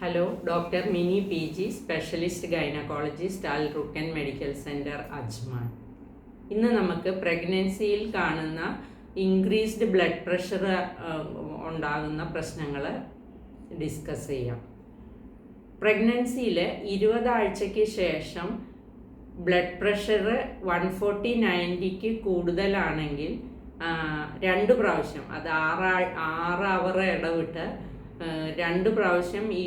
Hello, doctor Mini PG, specialist gynaecologist, Al Rukn medical centre, Ajman. ഇന്ന് നമുക്ക് പ്രഗ്നൻസിയിൽ കാണുന്ന increased blood pressure ഉണ്ടാകുന്ന പ്രശ്നങ്ങൾ ഡിസ്കസ് ചെയ്യാം. പ്രഗ്നൻസിയിൽ 20 ആഴ്ചയ്ക്ക് ശേഷം ബ്ലഡ് പ്രഷർ 140/90 കൂടുതലാണെങ്കിൽ 2 പ്രാവശ്യം, അത് 6 അവർ ഇടവിട്ട് 2 പ്രാവശ്യം ഈ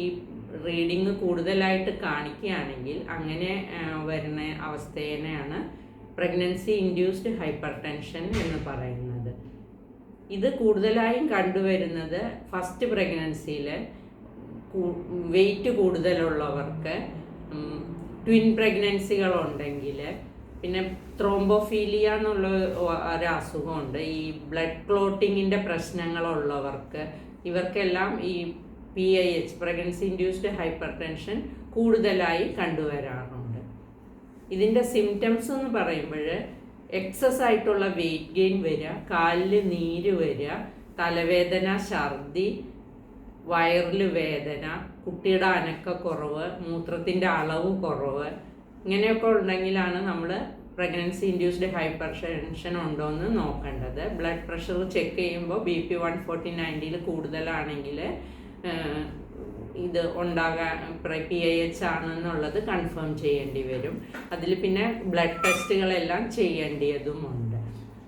റീഡിങ് കൂടുതലായിട്ട് കാണിക്കുകയാണെങ്കിൽ അങ്ങനെ വരുന്ന അവസ്ഥേനെയാണ് പ്രഗ്നൻസി ഇൻഡ്യൂസ്ഡ് ഹൈപ്പർ ടെൻഷൻ എന്ന് പറയുന്നത്. ഇത് കൂടുതലായും കണ്ടുവരുന്നത് ഫസ്റ്റ് പ്രഗ്നൻസിയിൽ വെയിറ്റ് കൂടുതലുള്ളവർക്ക്, ട്വിൻ പ്രഗ്നൻസികളുണ്ടെങ്കിൽ, പിന്നെ ത്രോംബോഫീലിയ എന്നുള്ള ഒരു അസുഖമുണ്ട്, ഈ ബ്ലഡ് ക്ലോട്ടിങ്ങിൻ്റെ പ്രശ്നങ്ങളുള്ളവർക്ക്, ഇവർക്കെല്ലാം ഈ PIH pregnancy induced hyper tension കൂടുതലായി കണ്ടുവരാറുണ്ട്. ഇതിൻ്റെ സിംറ്റംസ് എന്ന് പറയുമ്പോൾ എക്സസ് ആയിട്ടുള്ള വെയിറ്റ് ഗെയിൻ വരിക, കാലിൽ നീര് വരിക, തലവേദന, ഛർദി, വയറിൽ വേദന, കുട്ടിയുടെ അനക്കക്കുറവ്, മൂത്രത്തിൻ്റെ അളവ് കുറവ്, ഇങ്ങനെയൊക്കെ ഉണ്ടെങ്കിലാണ് നമ്മൾ പ്രഗ്നൻസി ഇൻഡ്യൂസ്ഡ് ഹൈപ്പർ ടെൻഷൻ ഉണ്ടോ എന്ന് നോക്കേണ്ടത്. ബ്ലഡ് പ്രഷർ ചെക്ക് ചെയ്യുമ്പോൾ BP 140/90 കൂടുതലാണെങ്കിൽ ഇത് ഉണ്ടാകാൻ PIH ആണെന്നുള്ളത് കൺഫേം ചെയ്യേണ്ടി വരും. അതിൽ പിന്നെ ബ്ലഡ് ടെസ്റ്റുകളെല്ലാം ചെയ്യേണ്ടതുമുണ്ട്.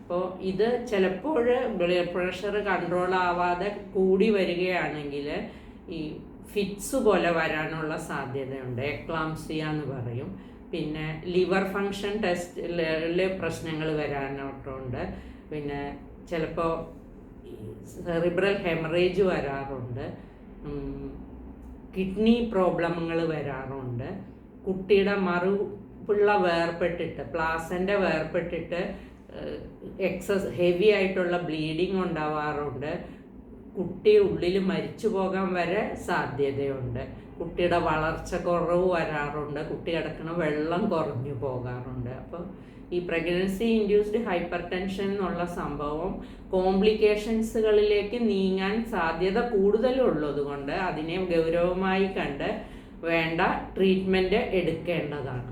അപ്പോൾ ഇത് ചിലപ്പോൾ ബ്ലഡ് പ്രഷർ കൺട്രോൾ ആവാതെ കൂടി വരികയാണെങ്കിൽ ഈ ഫിറ്റ്സ് പോലെ വരാനുള്ള സാധ്യതയുണ്ട്, എക്ലാംസിയ എന്ന് പറയും. പിന്നെ ലിവർ ഫങ്ഷൻ ടെസ്റ്റിൽ പ്രശ്നങ്ങൾ വരാനായിട്ടുണ്ട്. പിന്നെ ചിലപ്പോൾ സെറിബ്രൽ ഹെമറേജ് വരാറുണ്ട്, കിഡ്നി പ്രോബ്ലങ്ങൾ വരാറുണ്ട്, കുട്ടിയുടെ മറുപിള്ള വേർപെട്ടിട്ട്, പ്ലാസൻ്റെ വേർപെട്ടിട്ട് എക്സസ് ഹെവി ആയിട്ടുള്ള ബ്ലീഡിങ് ഉണ്ടാവാറുണ്ട്, കുട്ടി ഉള്ളിൽ മരിച്ചു പോകാൻ വരെ സാധ്യതയുണ്ട്, കുട്ടിയുടെ വളർച്ച കുറവ് വരാറുണ്ട്, കുട്ടി കിടക്കുന്ന വെള്ളം കുറഞ്ഞു പോകാറുണ്ട്. അപ്പോൾ ഈ പ്രഗ്നൻസി ഇൻഡ്യൂസ്ഡ് ഹൈപ്പർ ടെൻഷൻ എന്നുള്ള സംഭവം കോംപ്ലിക്കേഷൻസുകളിലേക്ക് നീങ്ങാൻ സാധ്യത കൂടുതലുള്ളത് കൊണ്ട് അതിനെ ഗൗരവമായി കണ്ട് വേണ്ട ട്രീറ്റ്മെൻറ്റ് എടുക്കേണ്ടതാണ്.